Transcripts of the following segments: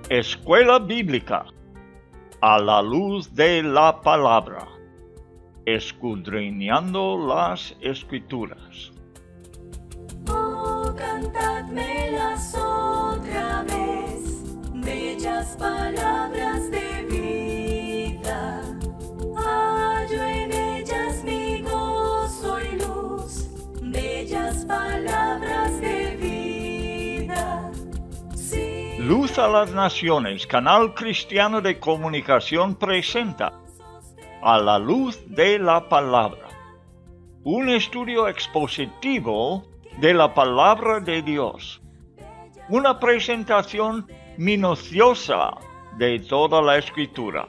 Escuela Bíblica a la luz de la palabra, escudriñando las Escrituras. Oh, cantadmelas otra vez, bellas palabras de vida. Hallo en ellas mi gozo y luz, bellas palabras de vida. Sí. Luz a las Naciones, canal cristiano de comunicación presenta A la luz de la palabra, un estudio expositivo de la palabra de Dios, una presentación minuciosa de toda la Escritura,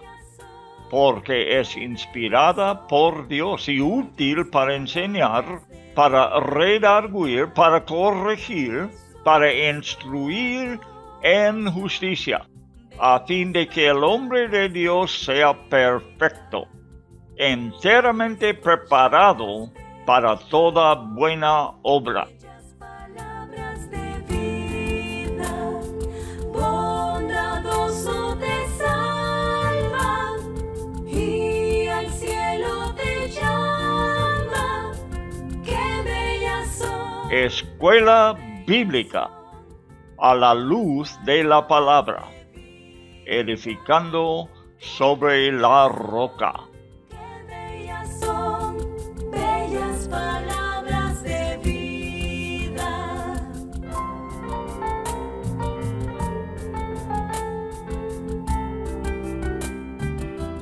porque es inspirada por Dios y útil para enseñar, para redarguir, para corregir, para instruir en justicia, a fin de que el hombre de Dios sea perfecto, enteramente preparado para toda buena obra. Palabras de vida, bondadoso te salva y al cielo te llama. Qué bellas son. Escuela Bíblica a la luz de la palabra, edificando sobre la roca. Qué bellas son, bellas palabras de vida.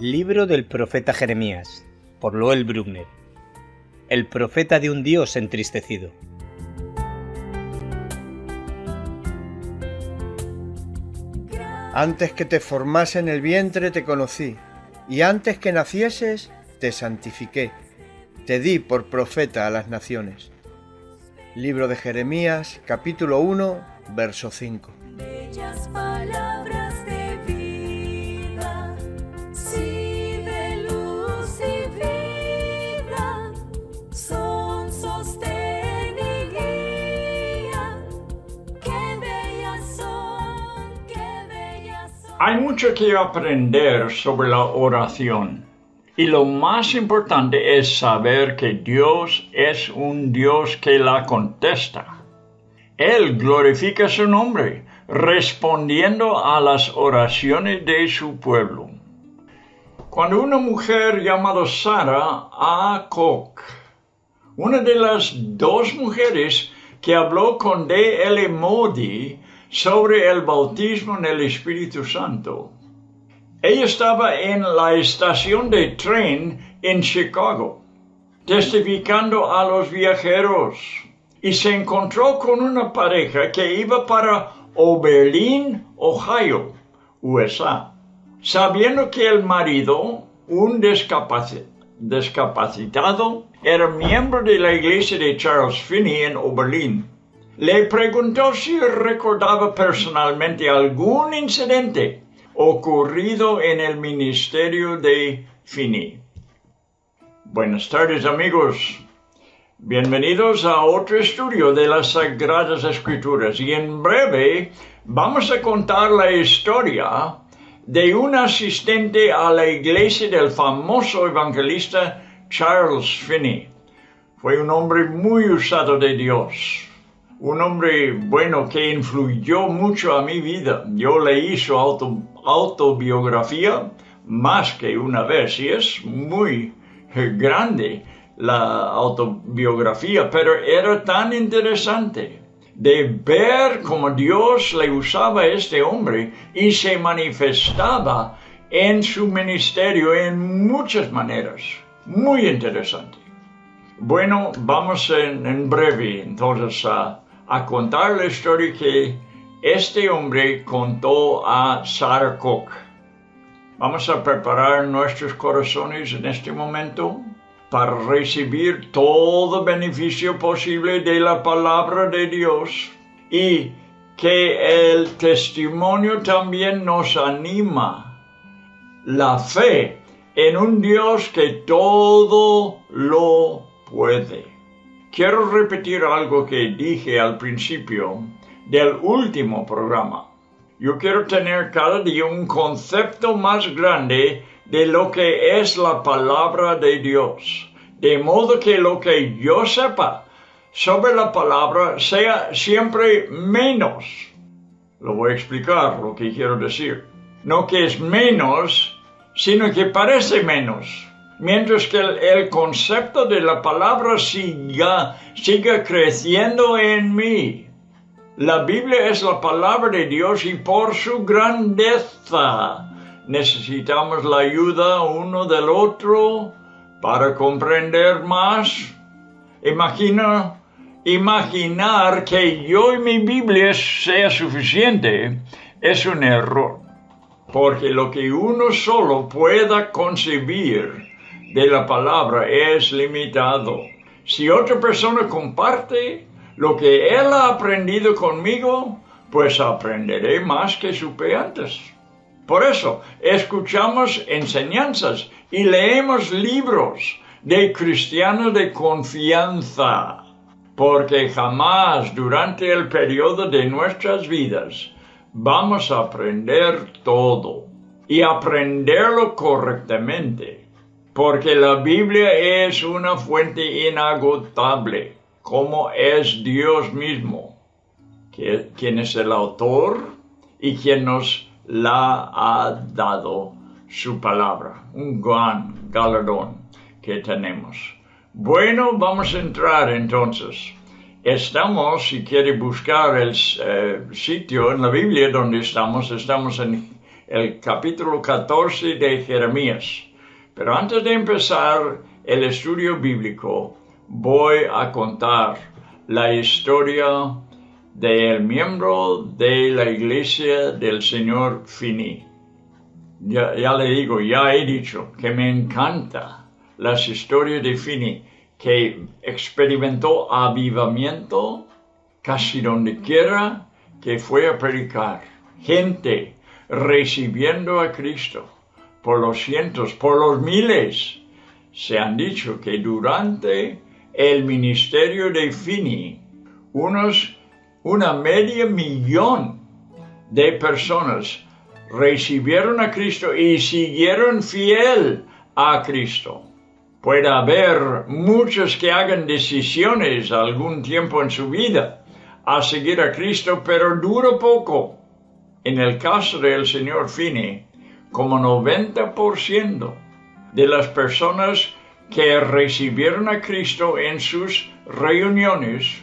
Libro del profeta Jeremías, por Loel Bruckner. El profeta de un Dios entristecido. Antes que te formase en el vientre te conocí, y antes que nacieses te santifiqué, te di por profeta a las naciones. Libro de Jeremías, capítulo 1, verso 5. Bellas palabras de vida, sí, de luz y vida, son sostén y guía. Qué bellas son, qué bellas son. Hay mucho que aprender sobre la oración. Y lo más importante es saber que Dios es un Dios que la contesta. Él glorifica su nombre, respondiendo a las oraciones de su pueblo. Cuando una mujer llamada Sara Koch, una de las dos mujeres que habló con D.L. Moody sobre el bautismo en el Espíritu Santo, ella estaba en la estación de tren en Chicago, testificando a los viajeros, y se encontró con una pareja que iba para Oberlin, Ohio, USA, sabiendo que el marido, un discapacitado, era miembro de la iglesia de Charles Finney en Oberlin. Le preguntó si recordaba personalmente algún incidente ocurrido en el ministerio de Finney. Buenas tardes, amigos. Bienvenidos a otro estudio de las Sagradas Escrituras, y en breve vamos a contar la historia de un asistente a la iglesia del famoso evangelista Charles Finney. Fue un hombre muy usado de Dios. Un hombre bueno que influyó mucho a mi vida. Yo leí su autobiografía más que una vez, y es muy grande la autobiografía, pero era tan interesante de ver cómo Dios le usaba a este hombre y se manifestaba en su ministerio en muchas maneras. Muy interesante. Bueno, vamos en breve entonces a contar la historia que este hombre contó a Sara Koch. Vamos a preparar nuestros corazones en este momento para recibir todo beneficio posible de la palabra de Dios, y que el testimonio también nos anima. La fe en un Dios que todo lo puede. Quiero repetir algo que dije al principio del último programa. Yo quiero tener cada día un concepto más grande de lo que es la palabra de Dios. De modo que lo que yo sepa sobre la palabra sea siempre menos. Lo voy a explicar lo que quiero decir. No que es menos, sino que parece menos. Mientras que el concepto de la palabra siga creciendo en mí. La Biblia es la palabra de Dios y por su grandeza necesitamos la ayuda uno del otro para comprender más. Imaginar que yo y mi Biblia sea suficiente es un error, porque lo que uno solo pueda concebir de la palabra es limitado. Si otra persona comparte lo que él ha aprendido conmigo, pues aprenderé más que supe antes. Por eso, escuchamos enseñanzas y leemos libros de cristianos de confianza, porque jamás durante el periodo de nuestras vidas vamos a aprender todo y aprenderlo correctamente, porque la Biblia es una fuente inagotable, como es Dios mismo, quien es el autor y quien nos la ha dado su palabra, un gran galardón que tenemos. Bueno, vamos a entrar entonces. Estamos, si quiere buscar el sitio en la Biblia donde estamos en el capítulo 14 de Jeremías. Pero antes de empezar el estudio bíblico, voy a contar la historia del miembro de la iglesia del señor Finney. Ya he dicho que me encanta las historias de Finney, que experimentó avivamiento casi donde quiera que fue a predicar. Gente recibiendo a Cristo por los cientos, por los miles. Se han dicho que durante el ministerio de Finney, una media millón de personas recibieron a Cristo y siguieron fiel a Cristo. Puede haber muchos que hagan decisiones algún tiempo en su vida a seguir a Cristo, pero dura poco. En el caso del señor Finney, como 90% de las personas que recibieron a Cristo en sus reuniones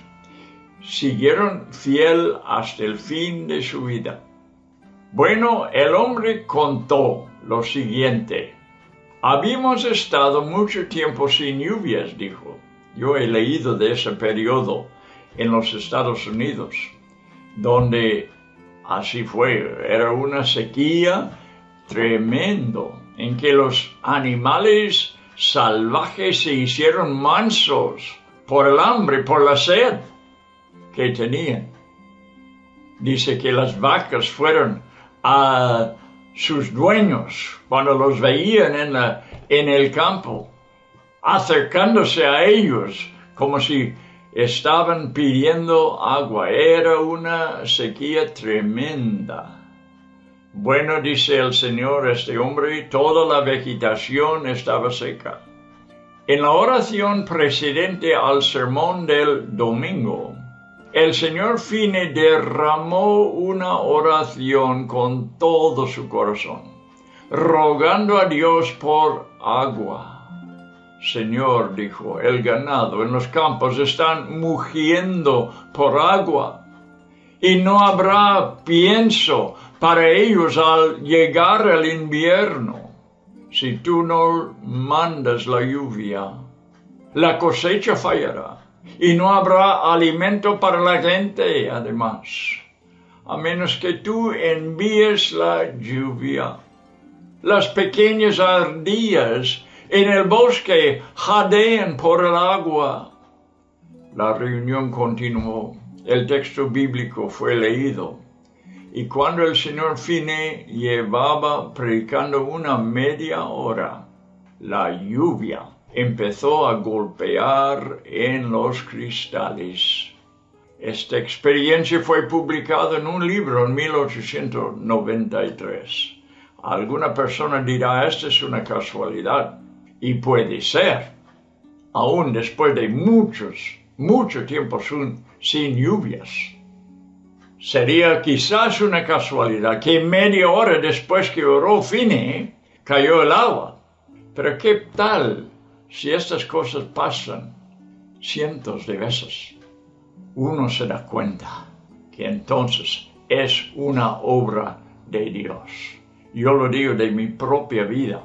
siguieron fiel hasta el fin de su vida. Bueno, el hombre contó lo siguiente. Habíamos estado mucho tiempo sin lluvias, dijo. Yo he leído de ese periodo en los Estados Unidos, donde así fue. Era una sequía tremendo, en que los animales salvajes se hicieron mansos por el hambre, por la sed que tenían. Dice que las vacas fueron a sus dueños cuando los veían en el campo, acercándose a ellos como si estaban pidiendo agua. Era una sequía tremenda. Bueno, dice el Señor, este hombre, toda la vegetación estaba seca. En la oración precedente al sermón del domingo, el señor Finney derramó una oración con todo su corazón, rogando a Dios por agua. Señor, dijo, el ganado en los campos están mugiendo por agua, y no habrá pienso para ellos al llegar el invierno. Si tú no mandas la lluvia, la cosecha fallará. Y no habrá alimento para la gente, además, a menos que tú envíes la lluvia. Las pequeñas ardillas en el bosque jadean por el agua. La reunión continuó. El texto bíblico fue leído. Y cuando el señor Finney llevaba predicando una media hora, la lluvia empezó a golpear en los cristales. Esta experiencia fue publicada en un libro en 1893. Alguna persona dirá, esta es una casualidad. Y puede ser, aún después de mucho tiempo sin lluvias. Sería quizás una casualidad que media hora después que oró Finney, cayó el agua. Pero ¿qué tal si estas cosas pasan cientos de veces? Uno se da cuenta que entonces es una obra de Dios. Yo lo digo de mi propia vida.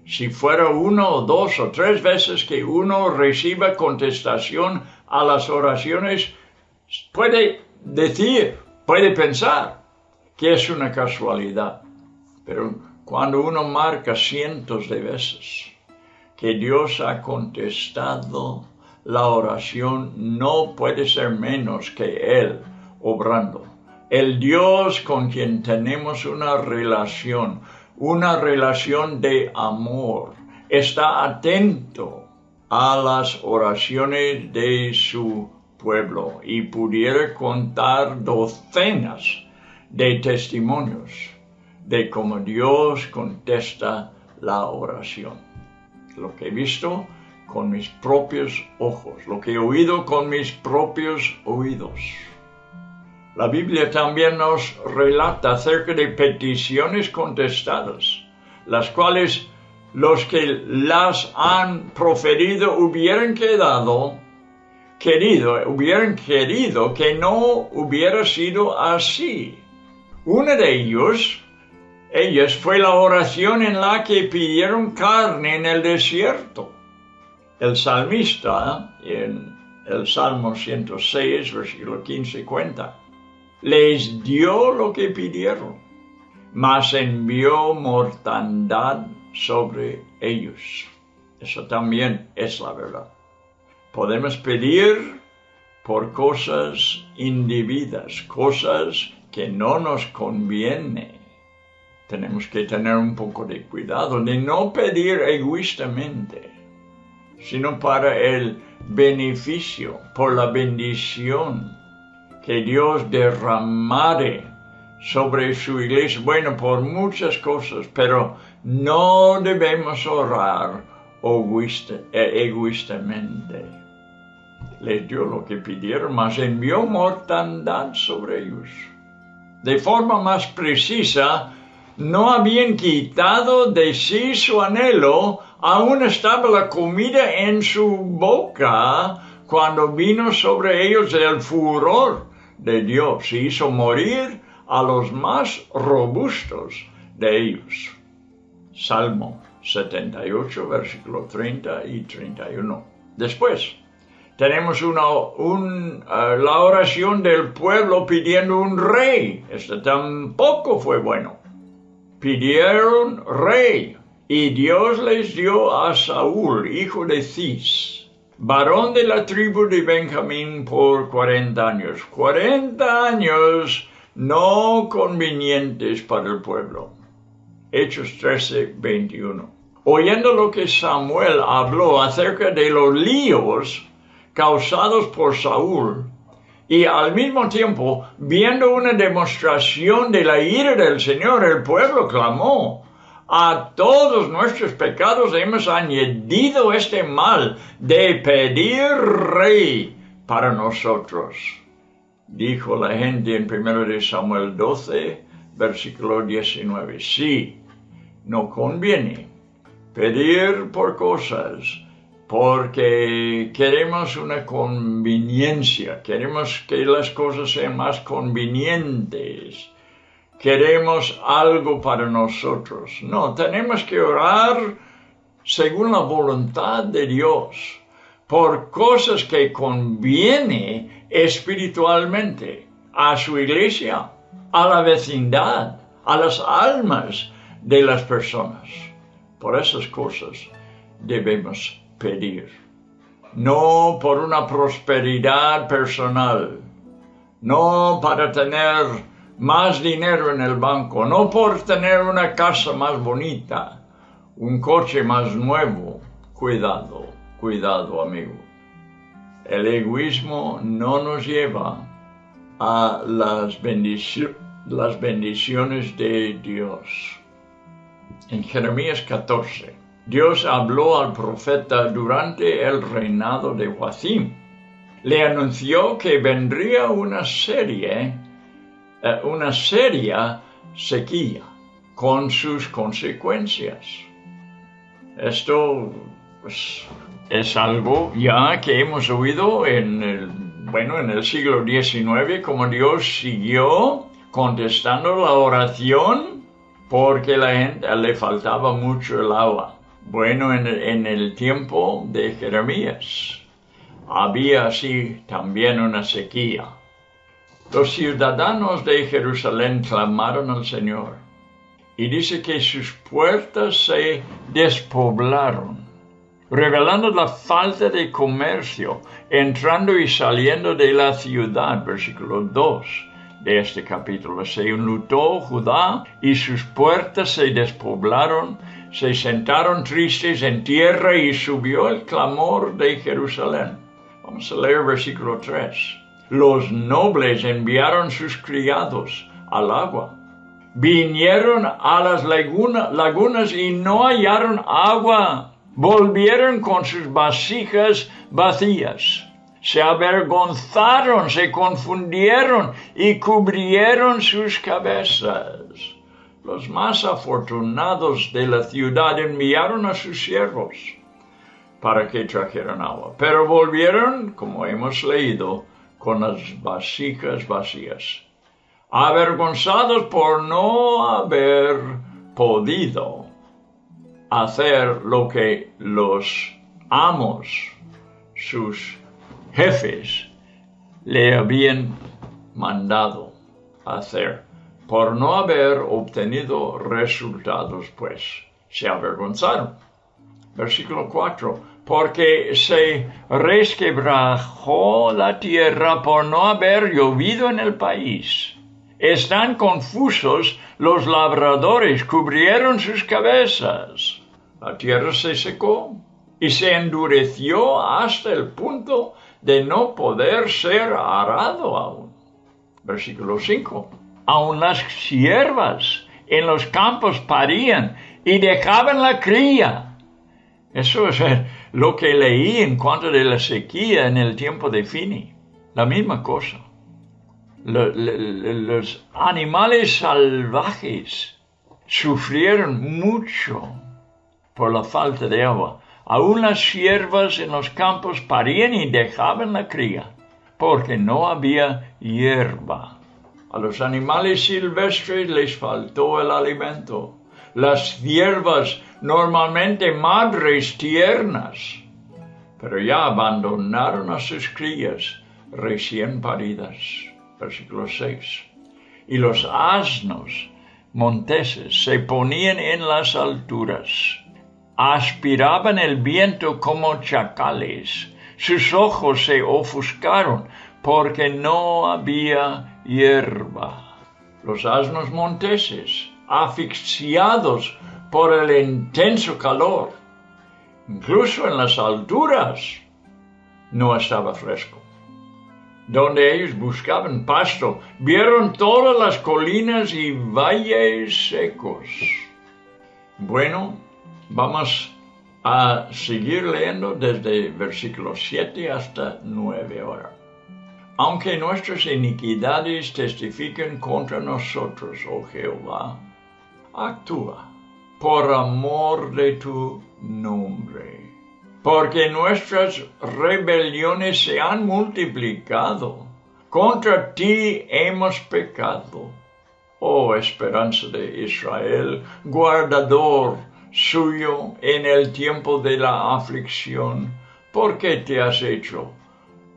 Si fuera 1 o 2 o 3 veces que uno reciba contestación a las oraciones, puede pensar que es una casualidad. Pero cuando uno marca cientos de veces que Dios ha contestado la oración, no puede ser menos que Él obrando. El Dios con quien tenemos una relación de amor, está atento a las oraciones de su pueblo y pudiera contar docenas de testimonios de cómo Dios contesta la oración. Lo que he visto con mis propios ojos, lo que he oído con mis propios oídos. La Biblia también nos relata acerca de peticiones contestadas, las cuales los que las han proferido hubieran querido que no hubiera sido así. Una de ellas fue la oración en la que pidieron carne en el desierto. El salmista, en el Salmo 106, versículo 15, cuenta: les dio lo que pidieron, mas envió mortandad sobre ellos. Eso también es la verdad. Podemos pedir por cosas indebidas, cosas que no nos convienen. Tenemos que tener un poco de cuidado de no pedir egoístamente, sino para el beneficio, por la bendición que Dios derramare sobre su iglesia. Bueno, por muchas cosas, pero no debemos orar egoístamente. Les dio lo que pidieron, mas envió mortandad sobre ellos. De forma más precisa, no habían quitado de sí su anhelo, aún estaba la comida en su boca cuando vino sobre ellos el furor de Dios y hizo morir a los más robustos de ellos. Salmo 78, versículo 30 y 31. Después, tenemos la oración del pueblo pidiendo un rey. Este tampoco fue bueno. Pidieron rey, y Dios les dio a Saúl, hijo de Cis, varón de la tribu de Benjamín, por 40 años. 40 años no convenientes para el pueblo. Hechos 13, 21. Oyendo lo que Samuel habló acerca de los líos causados por Saúl, y al mismo tiempo, viendo una demostración de la ira del Señor, el pueblo clamó: a todos nuestros pecados hemos añadido este mal de pedir rey para nosotros. Dijo la gente en 1 Samuel 12, versículo 19. Sí, no conviene pedir por cosas porque queremos una conveniencia, queremos que las cosas sean más convenientes, queremos algo para nosotros. No, tenemos que orar según la voluntad de Dios, por cosas que conviene espiritualmente a su iglesia, a la vecindad, a las almas de las personas. Por esas cosas debemos pedir, no por una prosperidad personal, no para tener más dinero en el banco, no por tener una casa más bonita, un coche más nuevo. Cuidado, amigo. El egoísmo no nos lleva a las bendiciones de Dios. En Jeremías 14, Dios habló al profeta durante el reinado de Joacim. Le anunció que vendría una seria sequía con sus consecuencias. Esto es algo ya que hemos oído en el siglo XIX, como Dios siguió contestando la oración porque a la gente le faltaba mucho el agua. Bueno, en el tiempo de Jeremías había así también una sequía. Los ciudadanos de Jerusalén clamaron al Señor y dice que sus puertas se despoblaron, revelando la falta de comercio entrando y saliendo de la ciudad. Versículo 2 de este capítulo. Se enlutó Judá y sus puertas se despoblaron, se sentaron tristes en tierra y subió el clamor de Jerusalén. Vamos a leer versículo 3. Los nobles enviaron sus criados al agua. Vinieron a las lagunas y no hallaron agua. Volvieron con sus vasijas vacías. Se avergonzaron, se confundieron y cubrieron sus cabezas. Los más afortunados de la ciudad enviaron a sus siervos para que trajeran agua, pero volvieron, como hemos leído, con las vasijas vacías, avergonzados por no haber podido hacer lo que los amos, sus jefes, le habían mandado hacer. Por no haber obtenido resultados, pues, se avergonzaron. Versículo 4. Porque se resquebrajó la tierra por no haber llovido en el país. Están confusos los labradores, cubrieron sus cabezas. La tierra se secó y se endureció hasta el punto de no poder ser arado aún. Versículo 5. Aún las siervas en los campos parían y dejaban la cría. Eso es lo que leí en cuanto de la sequía en el tiempo de Fini. La misma cosa. Los animales salvajes sufrieron mucho por la falta de agua. Aún las siervas en los campos parían y dejaban la cría, porque no había hierba. A los animales silvestres les faltó el alimento. Las ciervas, normalmente madres tiernas, pero ya abandonaron a sus crías recién paridas. Versículo 6. Y los asnos monteses se ponían en las alturas, aspiraban el viento como chacales, sus ojos se ofuscaron porque no había hierba. Los asnos monteses, asfixiados por el intenso calor, incluso en las alturas, no estaba fresco. Donde ellos buscaban pasto, vieron todas las colinas y valles secos. Bueno, vamos a seguir leyendo desde versículo 7 hasta 9 ahora. Aunque nuestras iniquidades testifiquen contra nosotros, oh Jehová, actúa por amor de tu nombre. Porque nuestras rebeliones se han multiplicado. Contra ti hemos pecado. Oh esperanza de Israel, guardador suyo en el tiempo de la aflicción, ¿por qué te has hecho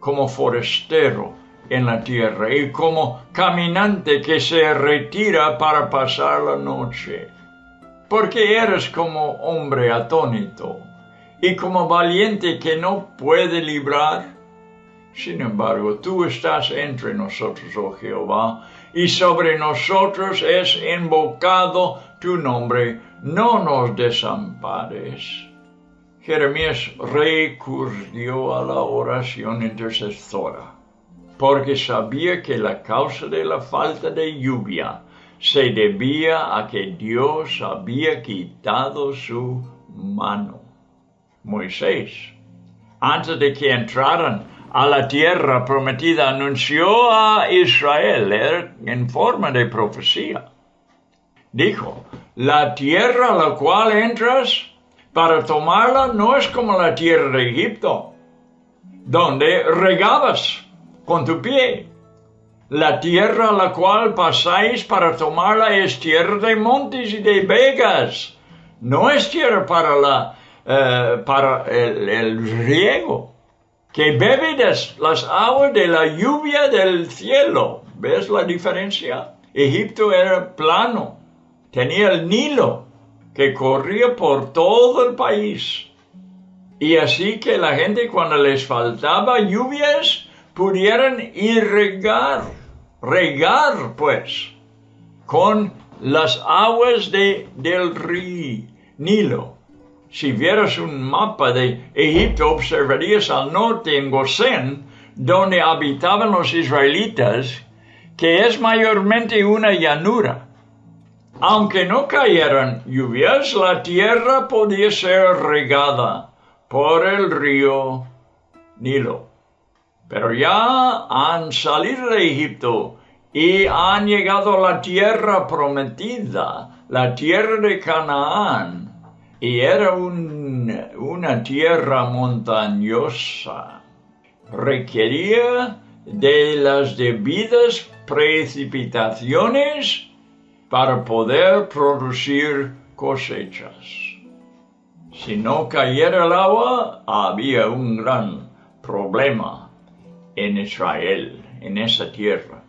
como forastero en la tierra y como caminante que se retira para pasar la noche? Porque eres como hombre atónito y como valiente que no puede librar. Sin embargo, tú estás entre nosotros, oh Jehová, y sobre nosotros es invocado tu nombre. No nos desampares. Jeremías recurrió a la oración intercesora, porque sabía que la causa de la falta de lluvia se debía a que Dios había quitado su mano. Moisés, antes de que entraran a la tierra prometida, anunció a Israel en forma de profecía. Dijo, la tierra a la cual entras para tomarla no es como la tierra de Egipto, donde regabas con tu pie. La tierra a la cual pasáis para tomarla es tierra de montes y de vegas. No es tierra para el riego, que bebe las aguas de la lluvia del cielo. ¿Ves la diferencia? Egipto era plano, tenía el Nilo, que corría por todo el país. Y así que la gente, cuando les faltaba lluvias, pudieran irrigar, regar pues, con las aguas del río Nilo. Si vieras un mapa de Egipto, observarías al norte en Gosén, donde habitaban los israelitas, que es mayormente una llanura. Aunque no cayeran lluvias, la tierra podía ser regada por el río Nilo. Pero ya han salido de Egipto y han llegado a la tierra prometida, la tierra de Canaán, y era una tierra montañosa. Requería de las debidas precipitaciones para poder producir cosechas. Si no cayera el agua, había un gran problema en Israel, en esa tierra.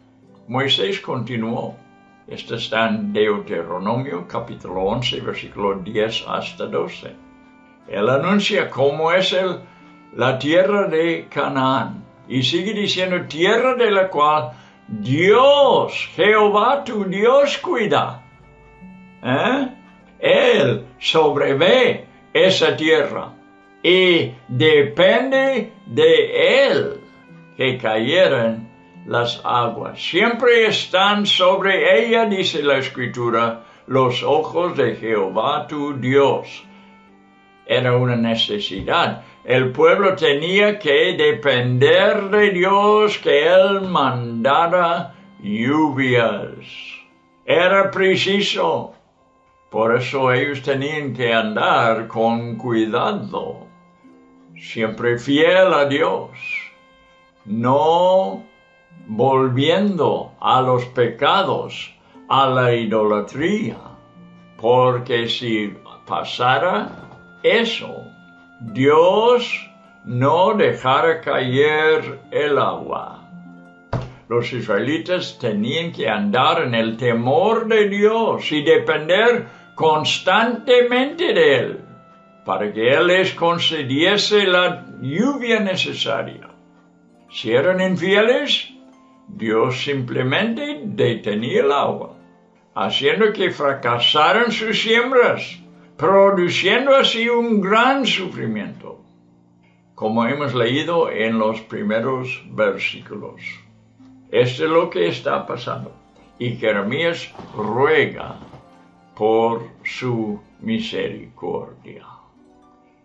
Moisés continuó. Esto está en Deuteronomio, capítulo 11, versículo 10 hasta 12. Él anuncia cómo es la tierra de Canaán. Y sigue diciendo, tierra de la cual Dios, Jehová tu Dios, cuida. Él sobrevé esa tierra y depende de Él que cayeran las aguas. Siempre están sobre ella, dice la Escritura, los ojos de Jehová tu Dios. Era una necesidad. El pueblo tenía que depender de Dios, que Él mandara lluvias. Era preciso. Por eso ellos tenían que andar con cuidado, siempre fiel a Dios, no volviendo a los pecados, a la idolatría, porque si pasara eso, Dios no dejara caer el agua. Los israelitas tenían que andar en el temor de Dios y depender constantemente de Él, para que Él les concediese la lluvia necesaria. Si eran infieles, Dios simplemente detenía el agua, haciendo que fracasaran sus siembras, produciendo así un gran sufrimiento, como hemos leído en los primeros versículos. Esto es lo que está pasando. Y Jeremías ruega por su misericordia.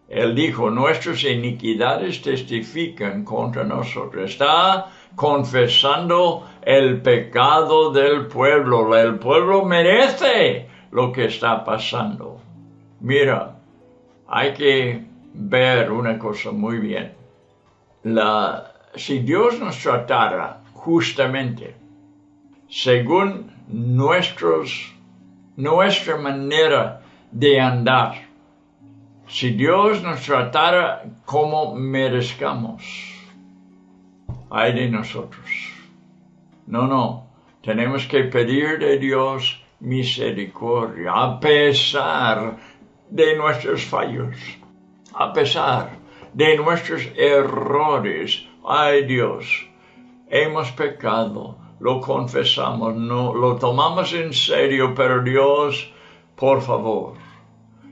Él dijo, nuestras iniquidades testifican contra nosotros. Está confesando el pecado del pueblo. El pueblo merece lo que está pasando. Mira, hay que ver una cosa muy bien. Si Dios nos tratara justamente, según nuestra manera de andar, si Dios nos tratara como merezcamos, ay de nosotros. No, tenemos que pedir de Dios misericordia, a pesar de nuestros fallos, a pesar de nuestros errores. Ay Dios, hemos pecado, lo confesamos, no lo tomamos en serio, pero Dios, por favor,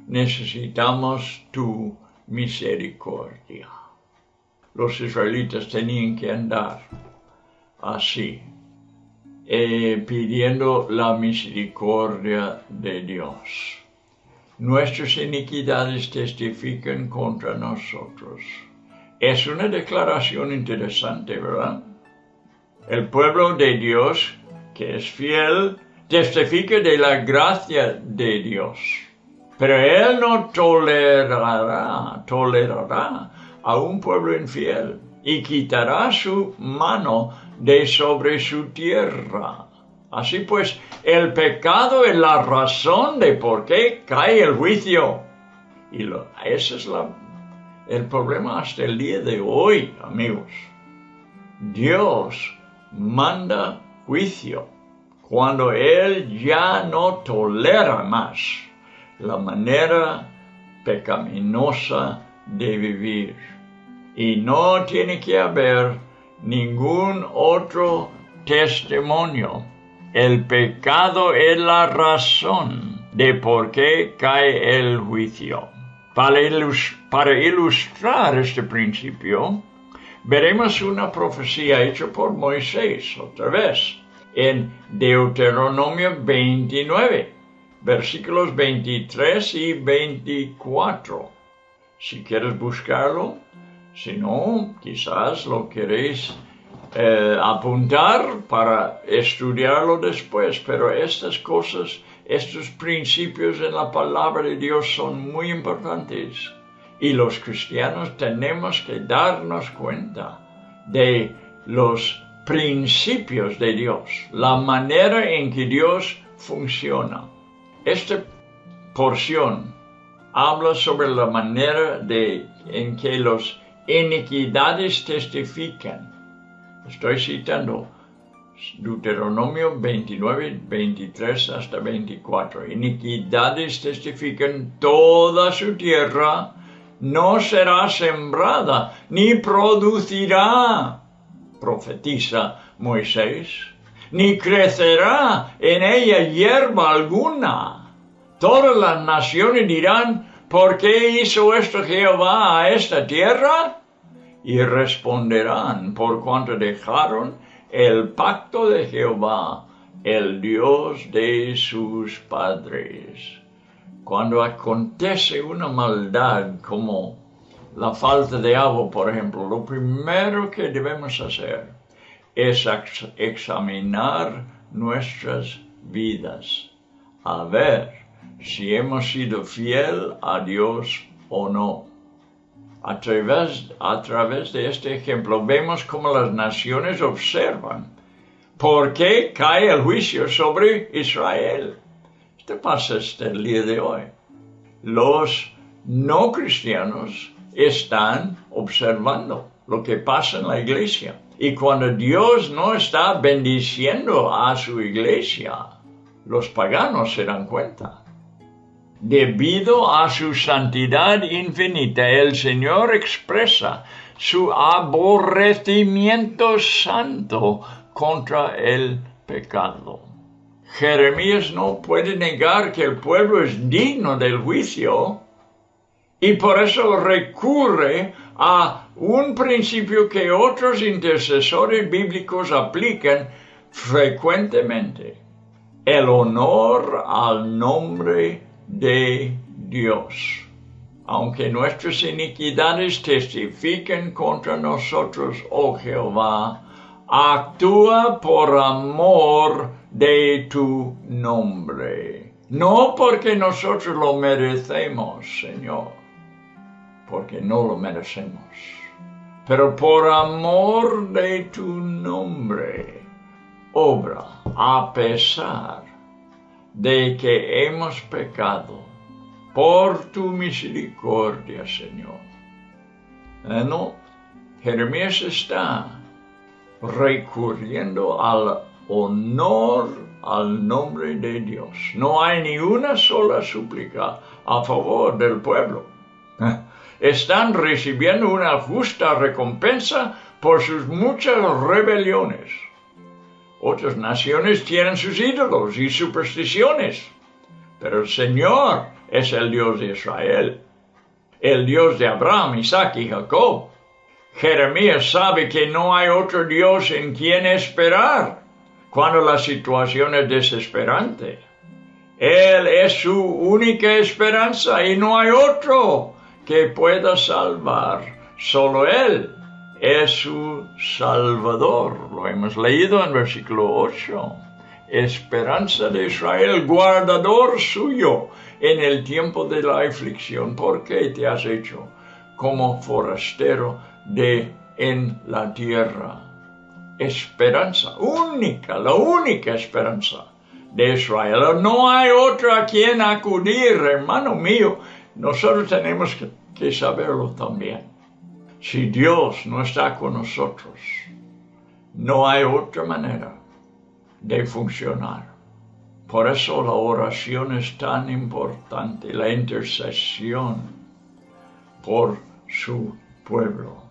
necesitamos tu misericordia. Los israelitas tenían que andar así, pidiendo la misericordia de Dios. Nuestras iniquidades testifican contra nosotros. Es una declaración interesante, ¿verdad? El pueblo de Dios, que es fiel, testifica de la gracia de Dios. Pero Él no tolerará a un pueblo infiel y quitará su mano de sobre su tierra. Así pues, el pecado es la razón de por qué cae el juicio. Y ese es el problema hasta el día de hoy, amigos. Dios manda juicio cuando Él ya no tolera más la manera pecaminosa de vivir. Y no tiene que haber ningún otro testimonio. El pecado es la razón de por qué cae el juicio. Para ilustrar este principio, veremos una profecía hecha por Moisés, otra vez, en Deuteronomio 29, versículos 23 y 24. Si quieres buscarlo, si no, quizás lo queréis apuntar para estudiarlo después, pero estas cosas, estos principios en la palabra de Dios son muy importantes y los cristianos tenemos que darnos cuenta de los principios de Dios, la manera en que Dios funciona. Esta porción habla sobre la manera en que las iniquidades testifican. Estoy citando Deuteronomio 29, 23 hasta 24. Iniquidades testifican toda su tierra, no será sembrada, ni producirá, profetiza Moisés, ni crecerá en ella hierba alguna. Todas las naciones dirán, ¿por qué hizo esto Jehová a esta tierra? Y responderán, por cuanto dejaron el pacto de Jehová, el Dios de sus padres. Cuando acontece una maldad como la falta de agua, por ejemplo, lo primero que debemos hacer es examinar nuestras vidas, a ver si hemos sido fiel a Dios o no. A través de este ejemplo vemos cómo las naciones observan por qué cae el juicio sobre Israel. Esto pasa hasta el día de hoy. Los no cristianos están observando lo que pasa en la iglesia. Y cuando Dios no está bendiciendo a su iglesia, los paganos se dan cuenta. Debido a su santidad infinita, el Señor expresa su aborrecimiento santo contra el pecado. Jeremías no puede negar que el pueblo es digno del juicio y por eso recurre a un principio que otros intercesores bíblicos aplican frecuentemente: el honor al nombre de Dios. Aunque nuestras iniquidades testifiquen contra nosotros, oh Jehová, actúa por amor de tu nombre. No porque nosotros lo merecemos, Señor, porque no lo merecemos, pero por amor de tu nombre, obra a pesar de que hemos pecado, por tu misericordia, Señor. No, Jeremías está recurriendo al honor al nombre de Dios. No hay ni una sola súplica a favor del pueblo. Están recibiendo una justa recompensa por sus muchas rebeliones. Otras naciones tienen sus ídolos y supersticiones, pero el Señor es el Dios de Israel. el Dios de Abraham, Isaac y Jacob. Jeremías sabe que no hay otro Dios en quien esperar cuando la situación es desesperante. Él es su única esperanza y no hay otro que pueda salvar. Solo Él es su Salvador. Lo hemos leído en versículo 8. Esperanza de Israel, guardador suyo en el tiempo de la aflicción. ¿Por qué te has hecho como forastero en la tierra? Esperanza única, la única esperanza de Israel. No hay otra a quien acudir, hermano mío. Nosotros tenemos que saberlo también. Si Dios no está con nosotros, no hay otra manera de funcionar. Por eso la oración es tan importante, la intercesión por su pueblo.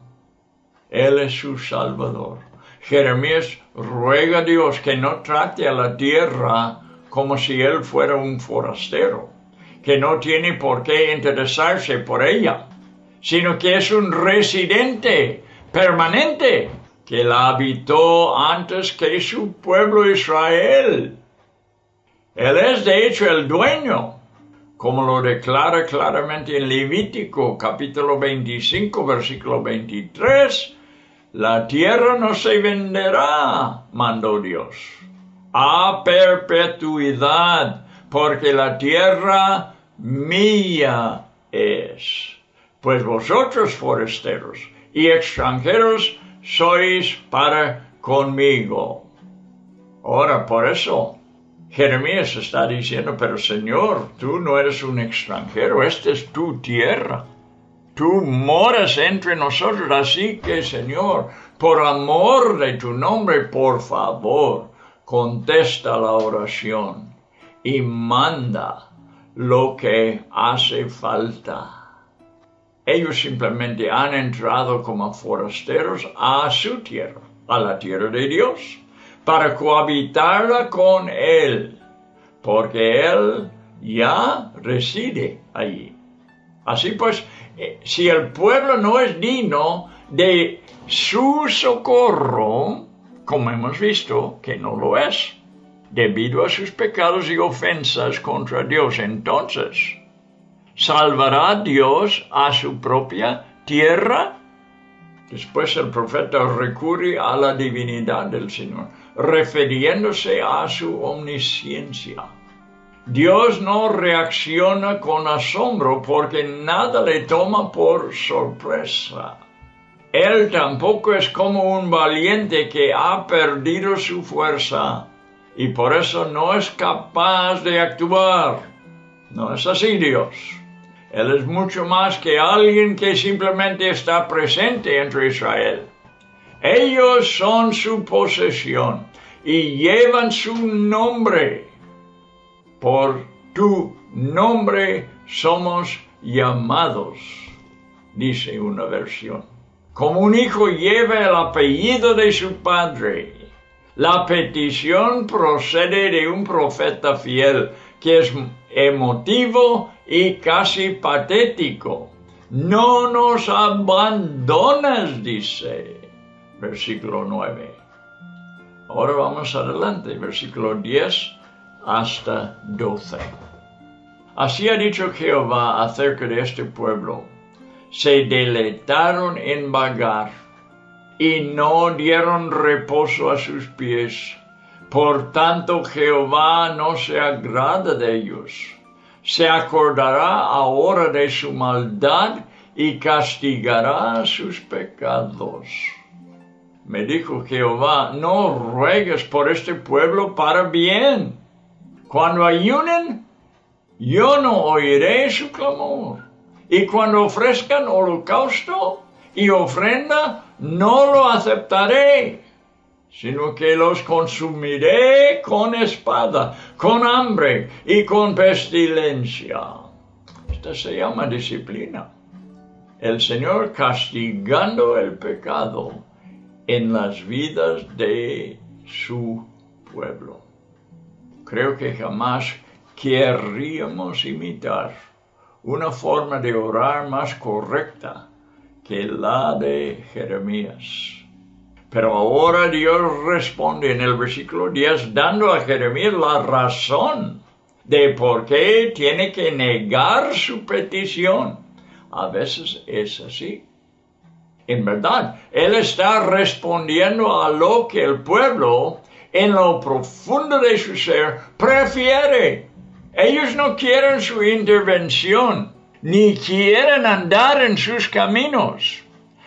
Él es su Salvador. Jeremías ruega a Dios que no trate a la tierra como si él fuera un forastero, que no tiene por qué interesarse por ella, sino que es un residente permanente que la habitó antes que su pueblo Israel. Él es de hecho el dueño, como lo declara claramente en Levítico capítulo 25, versículo 23. La tierra no se venderá, mandó Dios, a perpetuidad, porque la tierra mía es. Pues vosotros, forasteros y extranjeros, sois para conmigo. Ahora, por eso, Jeremías está diciendo, pero Señor, tú no eres un extranjero, esta es tu tierra. Tú moras entre nosotros, así que, Señor, por amor de tu nombre, por favor, contesta la oración y manda lo que hace falta. Ellos simplemente han entrado como forasteros a su tierra, a la tierra de Dios, para cohabitarla con Él, porque Él ya reside allí. Así pues, si el pueblo no es digno de su socorro, como hemos visto que no lo es, debido a sus pecados y ofensas contra Dios, entonces, ¿salvará Dios a su propia tierra? Después el profeta recurre a la divinidad del Señor, refiriéndose a su omnisciencia. Dios no reacciona con asombro porque nada le toma por sorpresa. Él tampoco es como un valiente que ha perdido su fuerza y por eso no es capaz de actuar. No es así Dios. Él es mucho más que alguien que simplemente está presente entre Israel. Ellos son su posesión y llevan su nombre. Por tu nombre somos llamados, dice una versión. Como un hijo lleva el apellido de su padre. La petición procede de un profeta fiel, que es emotivo y casi patético. No nos abandonas, dice, versículo 9. Ahora vamos adelante, versículo 10 hasta 12. Así ha dicho Jehová acerca de este pueblo. Se deleitaron en vagar y no dieron reposo a sus pies. Por tanto, Jehová no se agrada de ellos. Se acordará ahora de su maldad y castigará sus pecados. Me dijo Jehová, no ruegues por este pueblo para bien. Cuando ayunen, yo no oiré su clamor. Y cuando ofrezcan holocausto y ofrenda, no lo aceptaré, sino que los consumiré con espada, con hambre y con pestilencia. Esta se llama disciplina. El Señor castigando el pecado en las vidas de su pueblo. Creo que jamás querríamos imitar una forma de orar más correcta que la de Jeremías. Pero ahora Dios responde en el versículo 10 dando a Jeremías la razón de por qué tiene que negar su petición. A veces es así. En verdad, Él está respondiendo a lo que el pueblo, en lo profundo de su ser, prefiere. Ellos no quieren su intervención, ni quieren andar en sus caminos.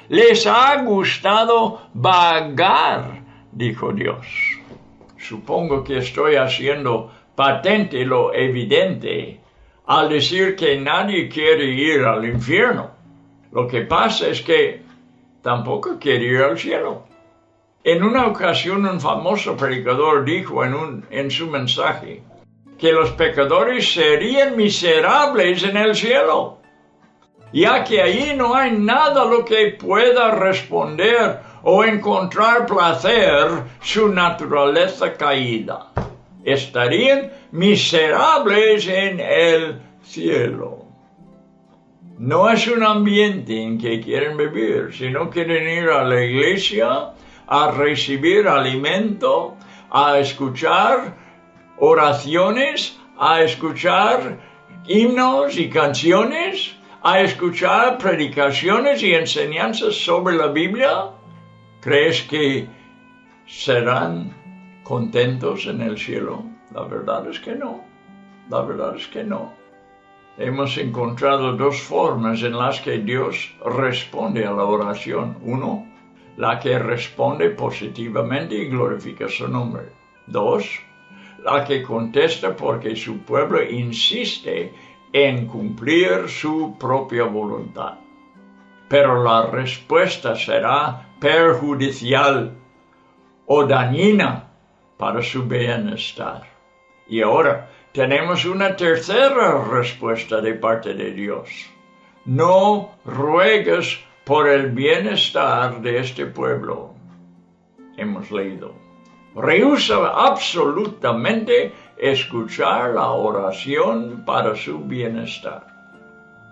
Les ha gustado vagar, dijo Dios. Supongo que estoy haciendo patente lo evidente al decir que nadie quiere ir al infierno. Lo que pasa es que tampoco quiere ir al cielo. En una ocasión un famoso predicador dijo en su mensaje que los pecadores serían miserables en el cielo, ya que allí no hay nada lo que pueda responder o encontrar placer su naturaleza caída. Estarían miserables en el cielo. No es un ambiente en que quieren vivir, sino quieren ir a la iglesia a recibir alimento, a escuchar oraciones, a escuchar himnos y canciones, a escuchar predicaciones y enseñanzas sobre la Biblia. ¿Crees que serán contentos en el cielo? La verdad es que no. La verdad es que no. Hemos encontrado dos formas en las que Dios responde a la oración. Uno, la que responde positivamente y glorifica su nombre. Dos, la que contesta porque su pueblo insiste en cumplir su propia voluntad. Pero la respuesta será perjudicial o dañina para su bienestar. Y ahora tenemos una tercera respuesta de parte de Dios. No ruegues por el bienestar de este pueblo. Hemos leído. Rehúsa absolutamente escuchar la oración para su bienestar.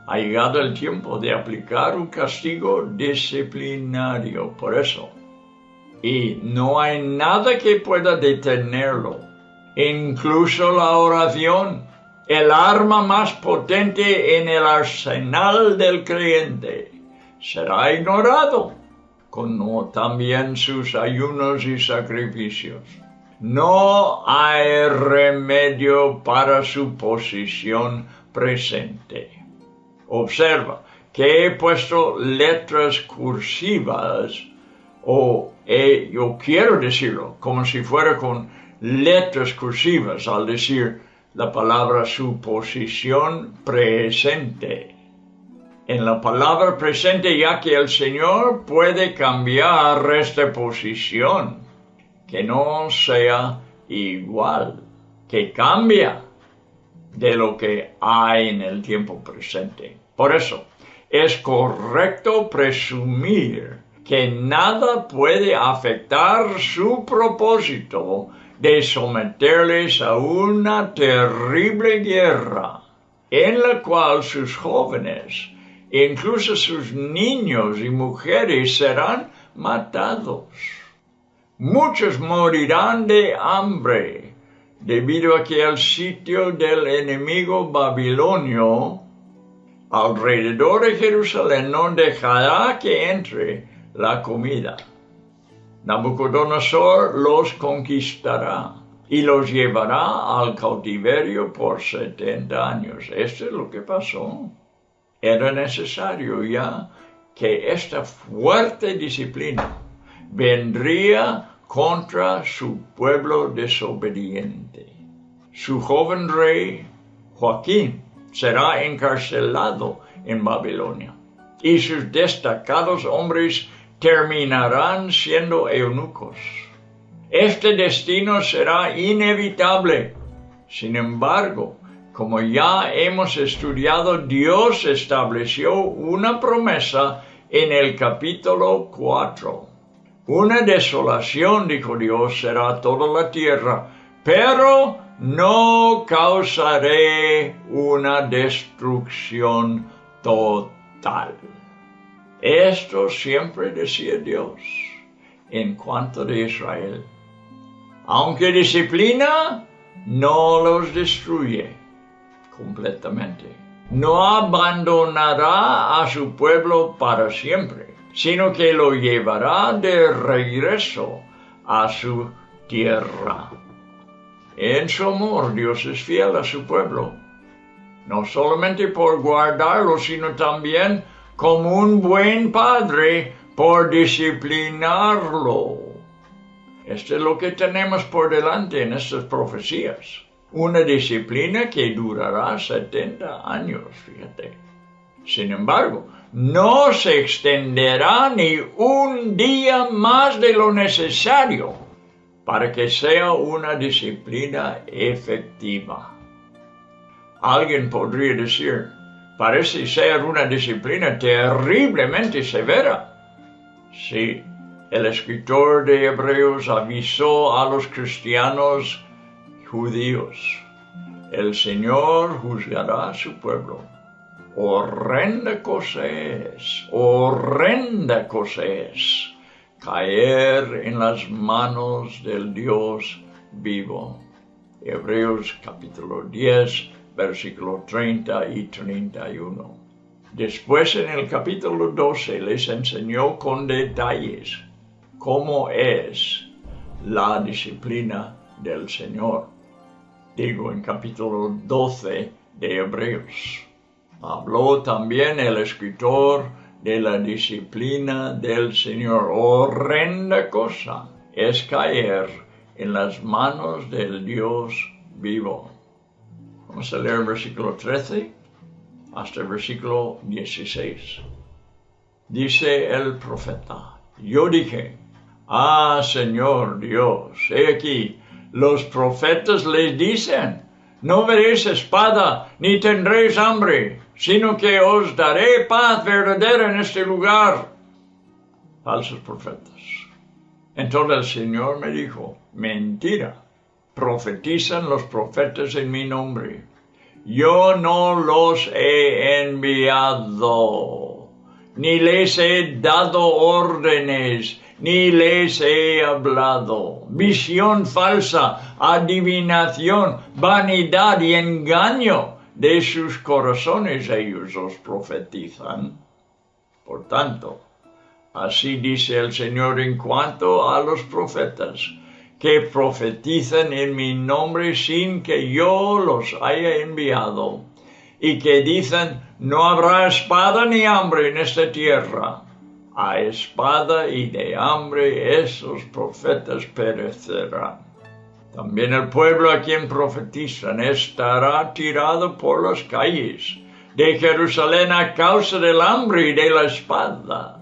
Ha llegado el tiempo de aplicar un castigo disciplinario por eso. Y no hay nada que pueda detenerlo. Incluso la oración, el arma más potente en el arsenal del creyente, será ignorado, como también sus ayunos y sacrificios. No hay remedio para su posición presente. Observa que he puesto letras cursivas, yo quiero decirlo como si fuera con letras cursivas al decir la palabra su posición presente. En la palabra presente, ya que el Señor puede cambiar esta posición, que no sea igual, que cambia de lo que hay en el tiempo presente. Por eso, es correcto presumir que nada puede afectar su propósito de someterles a una terrible guerra, en la cual sus jóvenes, incluso sus niños y mujeres, serán matados. Muchos morirán de hambre, debido a que el sitio del enemigo babilonio alrededor de Jerusalén no dejará que entre la comida. Nabucodonosor los conquistará y los llevará al cautiverio por 70 años. Esto es lo que pasó. Era necesario ya que esta fuerte disciplina vendría contra su pueblo desobediente. Su joven rey, Joaquín, será encarcelado en Babilonia, y sus destacados hombres terminarán siendo eunucos. Este destino será inevitable. Sin embargo, como ya hemos estudiado, Dios estableció una promesa en el capítulo 4. Una desolación, dijo Dios, será toda la tierra, pero no causaré una destrucción total. Esto siempre decía Dios en cuanto de Israel. Aunque disciplina, no los destruye completamente. No abandonará a su pueblo para siempre, sino que lo llevará de regreso a su tierra. En su amor, Dios es fiel a su pueblo, no solamente por guardarlo, sino también como un buen padre por disciplinarlo. Esto es lo que tenemos por delante en estas profecías. Una disciplina que durará 70 años, fíjate. Sin embargo, no se extenderá ni un día más de lo necesario para que sea una disciplina efectiva. Alguien podría decir, parece ser una disciplina terriblemente severa. Sí, el escritor de Hebreos avisó a los cristianos judíos, el Señor juzgará a su pueblo. Horrenda cosa es caer en las manos del Dios vivo. Hebreos capítulo 10, versículo 30 y 31. Después en el capítulo 12 les enseñó con detalles cómo es la disciplina del Señor. Digo en capítulo 12 de Hebreos. Habló también el escritor de la disciplina del Señor. Horrenda cosa es caer en las manos del Dios vivo. Vamos a leer el versículo 13 hasta el versículo 16. Dice el profeta, yo dije, Señor Dios, he aquí, los profetas les dicen, no veréis espada, ni tendréis hambre, sino que os daré paz verdadera en este lugar. Falsos profetas. Entonces el Señor me dijo, mentira, profetizan los profetas en mi nombre. Yo no los he enviado, ni les he dado órdenes, ni les he hablado. Visión falsa, adivinación, vanidad y engaño de sus corazones ellos os profetizan. Por tanto, así dice el Señor en cuanto a los profetas, que profetizan en mi nombre sin que yo los haya enviado, y que dicen, no habrá espada ni hambre en esta tierra. A espada y de hambre esos profetas perecerán. También el pueblo a quien profetizan estará tirado por las calles de Jerusalén a causa del hambre y de la espada.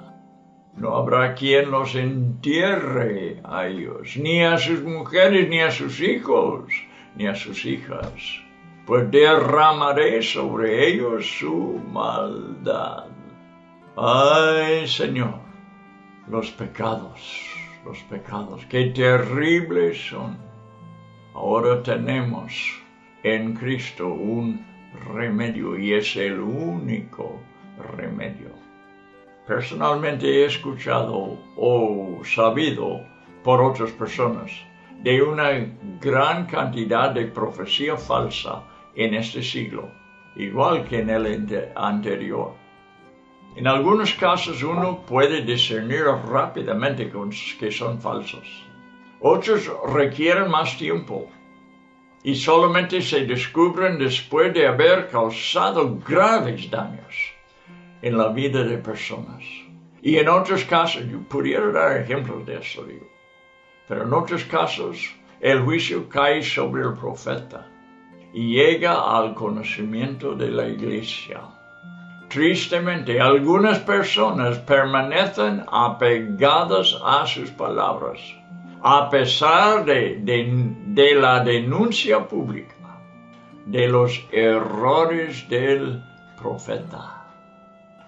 No habrá quien los entierre a ellos, ni a sus mujeres, ni a sus hijos, ni a sus hijas, pues derramaré sobre ellos su maldad. Ay, Señor, los pecados, qué terribles son. Ahora tenemos en Cristo un remedio y es el único remedio. Personalmente he escuchado o sabido por otras personas de una gran cantidad de profecía falsa en este siglo, igual que en el anterior. En algunos casos uno puede discernir rápidamente que son falsos. Otros requieren más tiempo y solamente se descubren después de haber causado graves daños en la vida de personas. Y en otros casos, yo pudiera dar ejemplos de eso, digo, pero en otros casos el juicio cae sobre el profeta y llega al conocimiento de la iglesia. Tristemente, algunas personas permanecen apegadas a sus palabras, a pesar de la denuncia pública de los errores del profeta.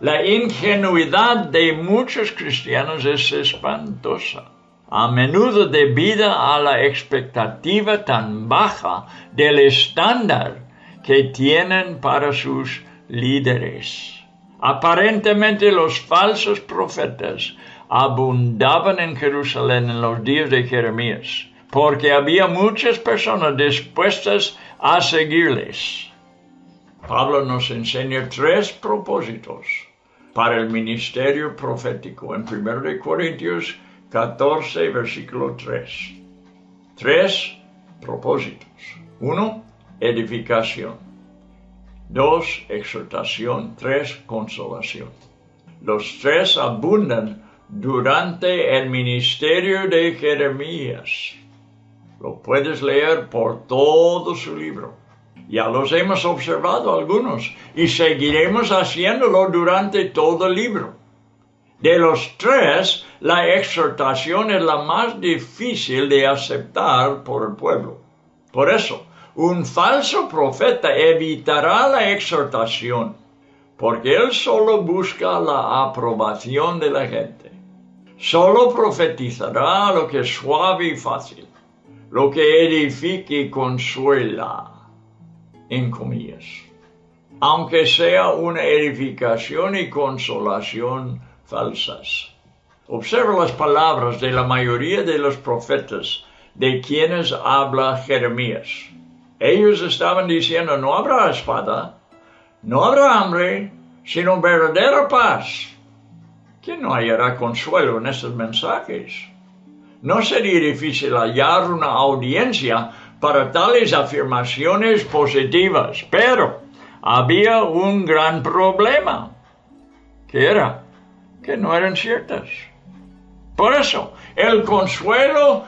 La ingenuidad de muchos cristianos es espantosa. a menudo debido a la expectativa tan baja del estándar que tienen para sus líderes. Aparentemente los falsos profetas abundaban en Jerusalén en los días de Jeremías, porque había muchas personas dispuestas a seguirles. Pablo nos enseña 3 propósitos para el ministerio profético en 1 Corintios 14, versículo 3. 3 propósitos. 1, edificación. 2, exhortación. 3, consolación. Los 3 abundan durante el ministerio de Jeremías. Lo puedes leer por todo su libro. Ya los hemos observado algunos y seguiremos haciéndolo durante todo el libro. De los 3, la exhortación es la más difícil de aceptar por el pueblo. Por eso, un falso profeta evitará la exhortación, porque él solo busca la aprobación de la gente. Solo profetizará lo que es suave y fácil, lo que edifique y consuela, en comillas, aunque sea una edificación y consolación falsas. Observa las palabras de la mayoría de los profetas de quienes habla Jeremías. Ellos estaban diciendo, no habrá espada, no habrá hambre, sino verdadera paz. ¿Quién no hallará consuelo en estos mensajes? No sería difícil hallar una audiencia para tales afirmaciones positivas, pero había un gran problema, que era que no eran ciertas. Por eso, el consuelo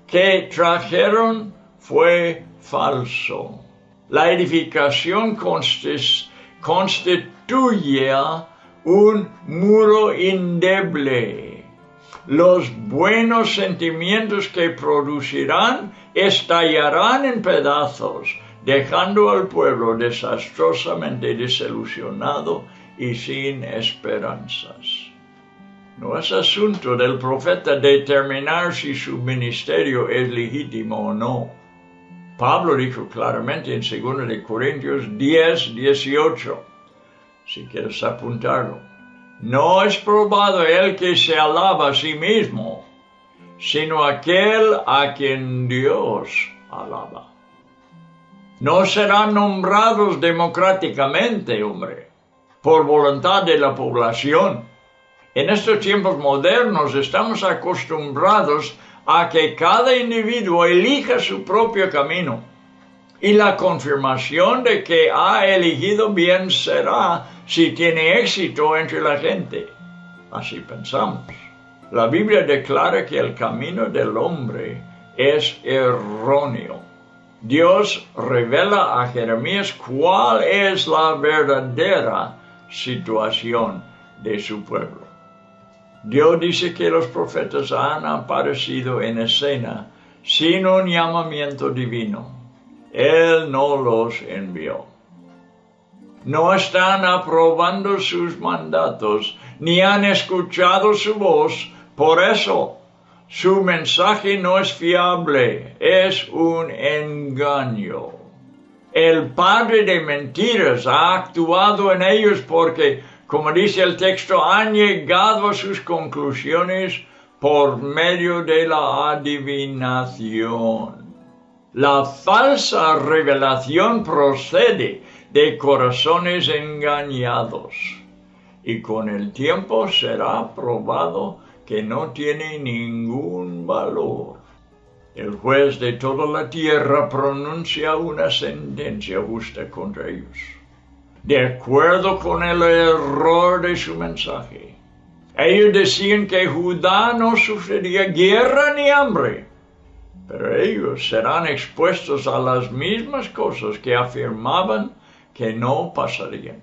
que trajeron fue falso. La edificación constituye un muro endeble. Los buenos sentimientos que producirán estallarán en pedazos, dejando al pueblo desastrosamente desilusionado y sin esperanzas. No es asunto del profeta determinar si su ministerio es legítimo o no. Pablo dijo claramente en 2 Corintios 10, 18, si quieres apuntarlo. No es probado el que se alaba a sí mismo, sino aquel a quien Dios alaba. No serán nombrados democráticamente, hombre, por voluntad de la población. En estos tiempos modernos estamos acostumbrados a que cada individuo elija su propio camino. Y la confirmación de que ha elegido bien será si tiene éxito entre la gente. Así pensamos. La Biblia declara que el camino del hombre es erróneo. Dios revela a Jeremías cuál es la verdadera situación de su pueblo. Dios dice que los profetas han aparecido en escena sin un llamamiento divino. Él no los envió. No están aprobando sus mandatos, ni han escuchado su voz. Por eso, su mensaje no es fiable, es un engaño. El padre de mentiras ha actuado en ellos porque, como dice el texto, han llegado a sus conclusiones por medio de la adivinación. La falsa revelación procede de corazones engañados, y con el tiempo será probado que no tiene ningún valor. El juez de toda la tierra pronuncia una sentencia justa contra ellos, de acuerdo con el error de su mensaje. Ellos decían que Judá no sufriría guerra ni hambre, pero ellos serán expuestos a las mismas cosas que afirmaban que no pasarían.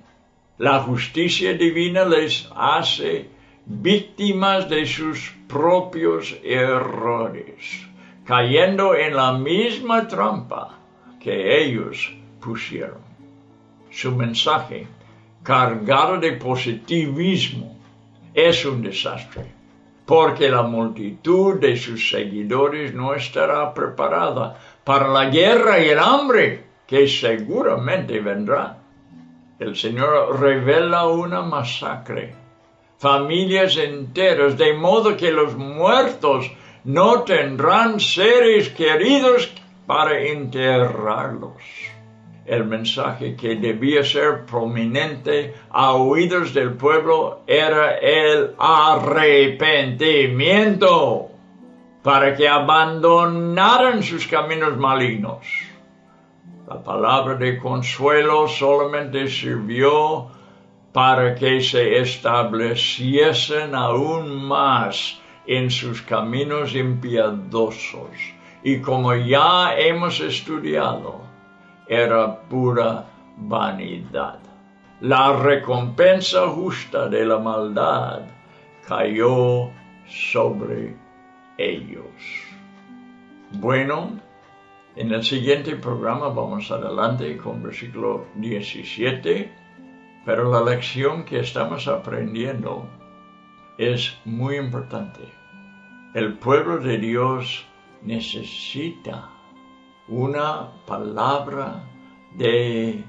La justicia divina les hace víctimas de sus propios errores, cayendo en la misma trampa que ellos pusieron. Su mensaje, cargado de positivismo, es un desastre, porque la multitud de sus seguidores no estará preparada para la guerra y el hambre que seguramente vendrá. El Señor revela una masacre, familias enteras, de modo que los muertos no tendrán seres queridos para enterrarlos. El mensaje que debía ser prominente a oídos del pueblo era el arrepentimiento, para que abandonaran sus caminos malignos. La palabra de consuelo solamente sirvió para que se estableciesen aún más en sus caminos impiedosos. Y como ya hemos estudiado, era pura vanidad. La recompensa justa de la maldad cayó sobre ellos. Bueno, en el siguiente programa vamos adelante con versículo 17, pero la lección que estamos aprendiendo es muy importante. El pueblo de Dios necesita una palabra que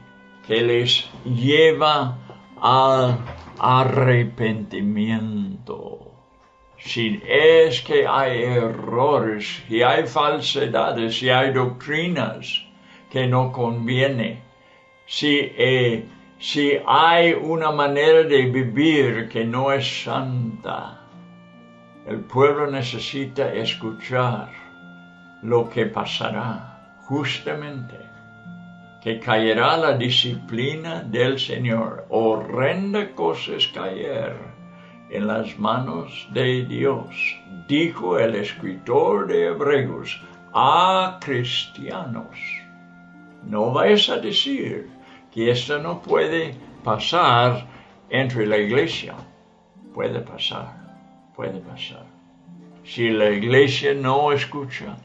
les lleva al arrepentimiento. Si es que hay errores, si hay falsedades, si hay doctrinas que no conviene, si hay una manera de vivir que no es santa, el pueblo necesita escuchar lo que pasará. Justamente, que caerá la disciplina del Señor, horrenda cosa es caer en las manos de Dios, dijo el escritor de Hebreos a cristianos. No vais a decir que esto no puede pasar entre la iglesia. Puede pasar. Si la iglesia no escucha,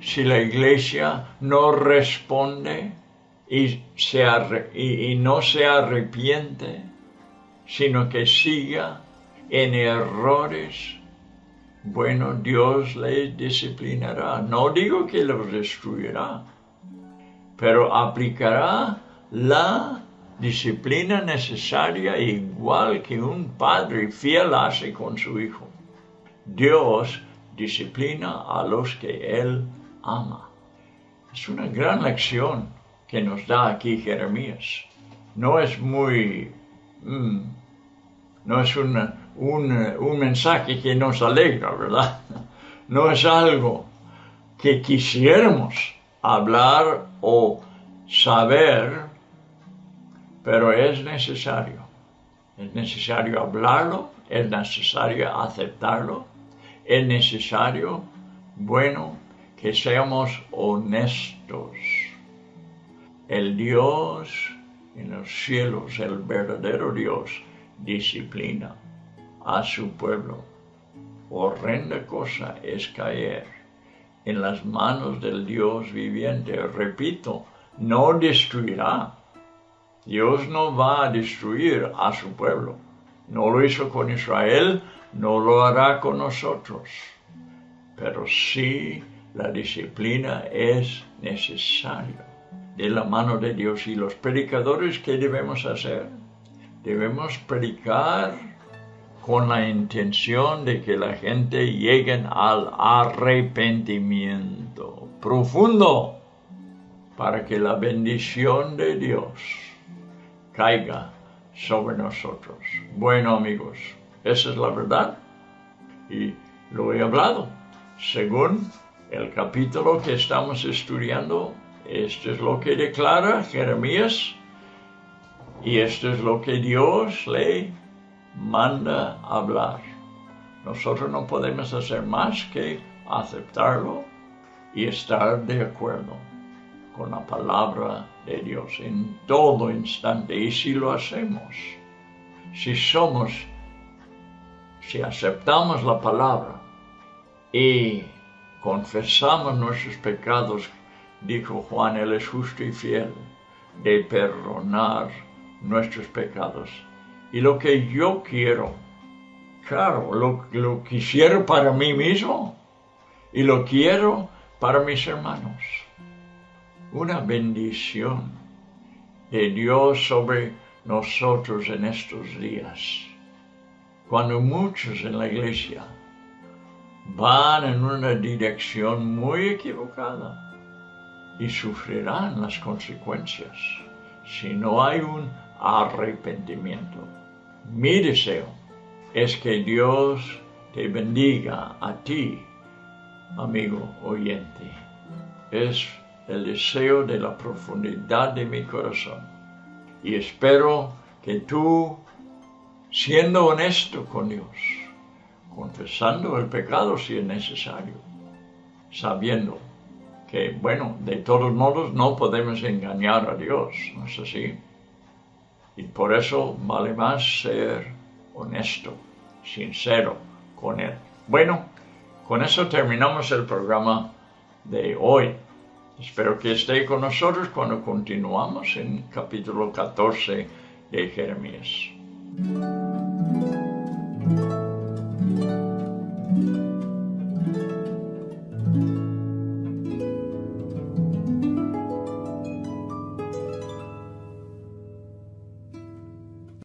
si la iglesia no responde y no se arrepiente, sino que siga en errores, bueno, Dios les disciplinará. No digo que los destruirá, pero aplicará la disciplina necesaria igual que un padre fiel hace con su hijo. Dios disciplina a los que Él ama. Es una gran lección que nos da aquí Jeremías. No es muy... no es un mensaje que nos alegra, ¿verdad? No es algo que quisiéramos hablar o saber, pero es necesario. Es necesario hablarlo, es necesario aceptarlo, es necesario, bueno, que seamos honestos. El Dios en los cielos, el verdadero Dios, disciplina a su pueblo. Horrenda cosa es caer en las manos del Dios viviente. Repito, no destruirá. Dios no va a destruir a su pueblo. No lo hizo con Israel, no lo hará con nosotros. Pero sí, la disciplina es necesaria de la mano de Dios. Y los predicadores, ¿qué debemos hacer? Debemos predicar con la intención de que la gente llegue al arrepentimiento profundo, para que la bendición de Dios caiga sobre nosotros. Bueno, amigos, esa es la verdad y lo he hablado. Según el capítulo que estamos estudiando, esto es lo que declara Jeremías y esto es lo que Dios le manda hablar. Nosotros no podemos hacer más que aceptarlo y estar de acuerdo con la palabra de Dios en todo instante. Y si lo hacemos, si aceptamos la palabra y confesamos nuestros pecados, dijo Juan, Él es justo y fiel de perdonar nuestros pecados. Y lo que yo quiero Claro, lo quisiera para mí mismo y lo quiero para mis hermanos. Una bendición de Dios sobre nosotros en estos días, cuando muchos en la iglesia van en una dirección muy equivocada y sufrirán las consecuencias si no hay un arrepentimiento. Mi deseo es que Dios te bendiga a ti, amigo oyente. Es el deseo de la profundidad de mi corazón. Y espero que tú, siendo honesto con Dios, confesando el pecado si es necesario, sabiendo que, bueno, de todos modos no podemos engañar a Dios, ¿no es así? Y por eso vale más ser honesto, sincero con Él. Bueno, con eso terminamos el programa de hoy. Espero que esté con nosotros cuando continuamos en capítulo 14 de Jeremías.